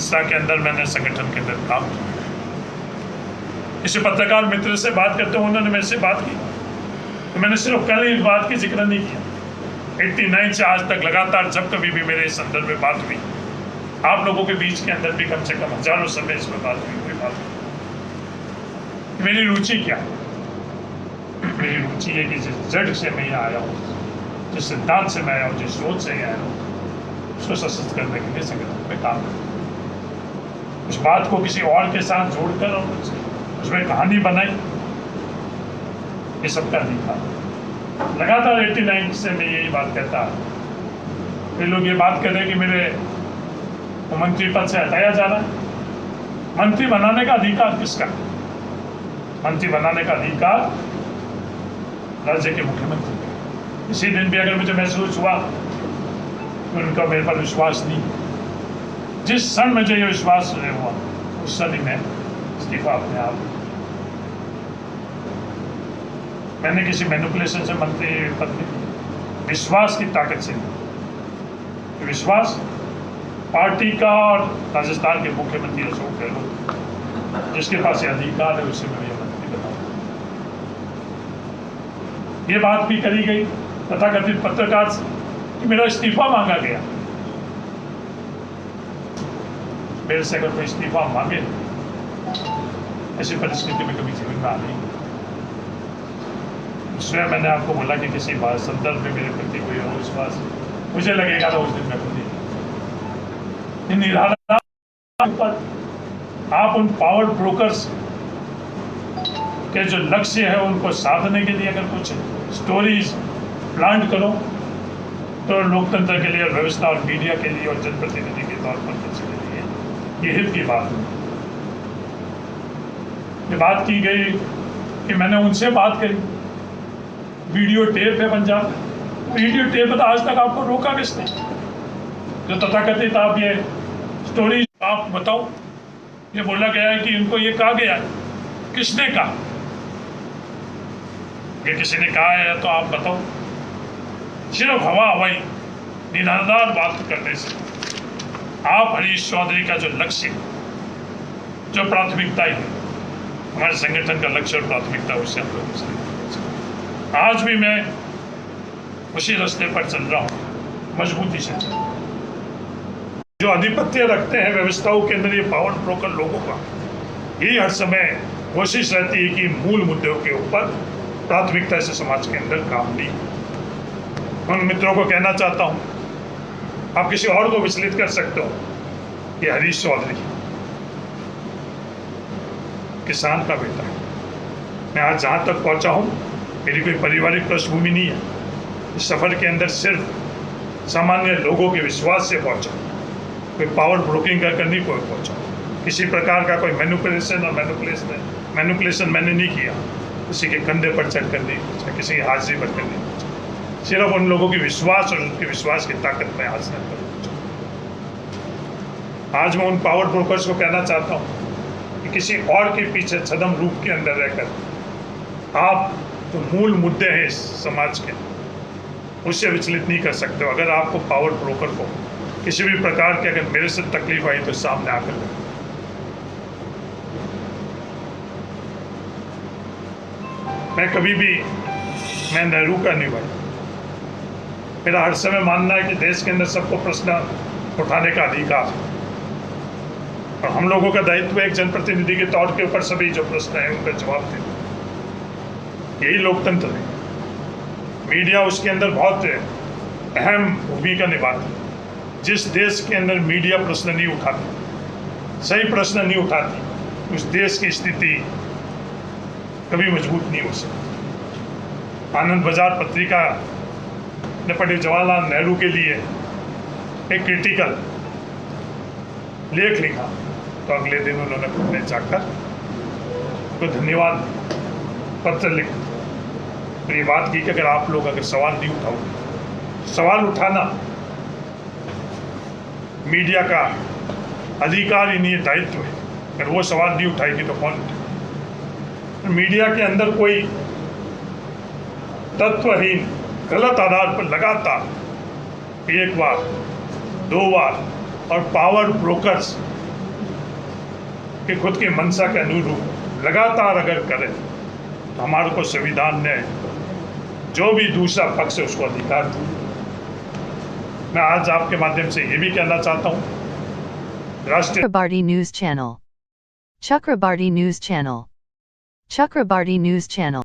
संस्था के अंदर, मैंने संगठन के अंदर काम किया। इसे पत्रकार मित्र से बात करते हुए उन्होंने मेरे से बात की, तो मैंने सिर्फ कल ही बात की जिक्र नहीं किया। 89 से आज तक लगातार जब कभी भी मेरे इस संदर्भ में बात हुई, आप लोगों के बीच के अंदर भी कम से कम हजारों समय इसमें बात हुई, कोई बात हुई। मेरी रुचि क्या है? मेरी रुचि है कि जिस जड़ से मैं यहाँ आया हूँ, जिस सिद्धांत से मैं आया हूँ, जिस सोच से आया हूँ, उसको सशक्त करने के लिए संगठन में काम करूँ। उस बात को किसी और के साथ जोड़कर और उसमें कहानी बनाई, ये सबका अधिकार। लगातार 89 से मैं यही बात कहता हूँ। फिर लोग ये बात कर रहे हैं कि मेरे को मंत्री पद से हटाया जा रहा है। मंत्री बनाने का अधिकार किसका? मंत्री बनाने का अधिकार राज्य के मुख्यमंत्री का। इसी दिन भी अगर मुझे महसूस हुआ कि उनका मेरे पर विश्वास नहीं, जिस क्षण मुझे ये विश्वास हुआ उस क्षण ही मैं इस्तीफा अपने आप। मैंने किसी मैनिपुलेशन से मंत्री पद नहीं दिया, विश्वास की ताकत से नहीं। विश्वास पार्टी का और राजस्थान के मुख्यमंत्री अशोक गहलोत, जिसके पास ये अधिकार है, उसे मैं ये मंत्री बनाऊंगा। ये बात भी करी गई तथाकथित पत्रकार से कि मेरा इस्तीफा मांगा गया। मेरे से अगर कोई इस्तीफा मांगे, ऐसी परिस्थिति में कभी जीवन में आ नहीं। इसलिए मैंने आपको बोला कि किसी बात संदर्भ में मेरे प्रति कोई और विश्वास, मुझे लगेगा तो उस दिन मैं खुद ही निराला पर आप उन पावर ब्रोकर्स के जो लक्ष्य है उनको साधने के लिए अगर कुछ स्टोरीज प्लांट करो, तो लोकतंत्र के लिए, व्यवस्था और मीडिया के लिए और जनप्रतिनिधि के तौर पर किसी के लिए ये हित की बात है। ये बात की गई कि मैंने उनसे बात करी, वीडियो टेप है पंजाब, वीडियो टेप तो आज तक आपको रोका किसने? जो तथाकथित आप ये स्टोरी आप बताओ, ये बोला गया है कि इनको ये कहा गया है, किसने कहा? ये किसी ने कहा है तो आप बताओ। सिर्फ हवा हवाई निराधार बात करने से आप हरीश चौधरी का जो लक्ष्य, जो प्राथमिकता है, हमारे संगठन का लक्ष्य और प्राथमिकता, उससे हम लोग आज भी मैं उसी रास्ते पर चल रहा हूँ, मजबूती से चल रहा हूँ। जो आधिपत्य रखते हैं व्यवस्थाओं के अंदर, ये पावर ब्रोकर लोगों का, यही हर समय कोशिश रहती है कि मूल मुद्दों के ऊपर प्राथमिकता से समाज के अंदर काम ली। उन मित्रों को कहना चाहता हूँ, आप किसी और को विचलित कर सकते हो, ये हरीश चौधरी किसान का बेटा है। मैं आज जहाँ तक पहुँचा हूँ, मेरी कोई पारिवारिक पृष्ठभूमि नहीं है। इस सफ़र के अंदर सिर्फ सामान्य लोगों के विश्वास से पहुँचा, कोई पावर ब्रोकिंग कर नहीं कोई पहुँचा। किसी प्रकार का कोई मैनिपुलेशन मैंने नहीं किया, किसी के कंधे पर चढ़ कर नहीं पहुँचा, किसी की हाजिरी पर कर नहीं पहुँचा। सिर्फ उन लोगों की विश्वास और उनके विश्वास की ताकत में हासिल कर पहुँचा। आज मैं उन पावर ब्रोकर्स को कहना चाहता हूँ कि किसी और के पीछे छद्म रूप के अंदर रहकर आप तो मूल मुद्दे हैं इस समाज के, उससे विचलित नहीं कर सकते हो। अगर आपको पावर ब्रोकर को किसी भी प्रकार की अगर मेरे से तकलीफ आई तो सामने आकर लगे। मैं कभी भी, मैं नेहरू का नहीं भाई, मेरा हर समय मानना है कि देश के अंदर सबको प्रश्न उठाने का अधिकार है, और हम लोगों का दायित्व एक जनप्रतिनिधि के तौर के ऊपर सभी जो प्रश्न है उनका जवाब देना। यही लोकतंत्र है। मीडिया उसके अंदर बहुत अहम भूमिका निभाती है। जिस देश के अंदर मीडिया प्रश्न नहीं उठाती, सही प्रश्न नहीं उठाती, उस देश की स्थिति कभी मजबूत नहीं हो सकती। आनंद बाजार पत्रिका ने पंडित जवाहरलाल नेहरू के लिए एक क्रिटिकल लेख लिखा, तो अगले दिन उन्होंने खुद जाकर उनको धन्यवाद पत्र लिखा। तो ये बात की कि अगर आप लोग अगर सवाल नहीं उठाओगे, सवाल उठाना मीडिया का अधिकार ही नहीं है, दायित्व है। अगर वो सवाल नहीं उठाएगी तो कौन उठाएगा? मीडिया के अंदर कोई तत्वहीन गलत आधार पर लगातार एक बार, दो बार और पावर ब्रोकर्स कि खुद की मंशा के अनुरूप लगातार अगर करे तो हमारे को संविधान ने जो भी दूसरा पक्ष है उसको अधिकार दिया। मैं आज आपके माध्यम से ये भी कहना चाहता हूँ राष्ट्रीय Chakrabarti News Channel. Chakrabarti News Channel. Chakrabarti News Channel.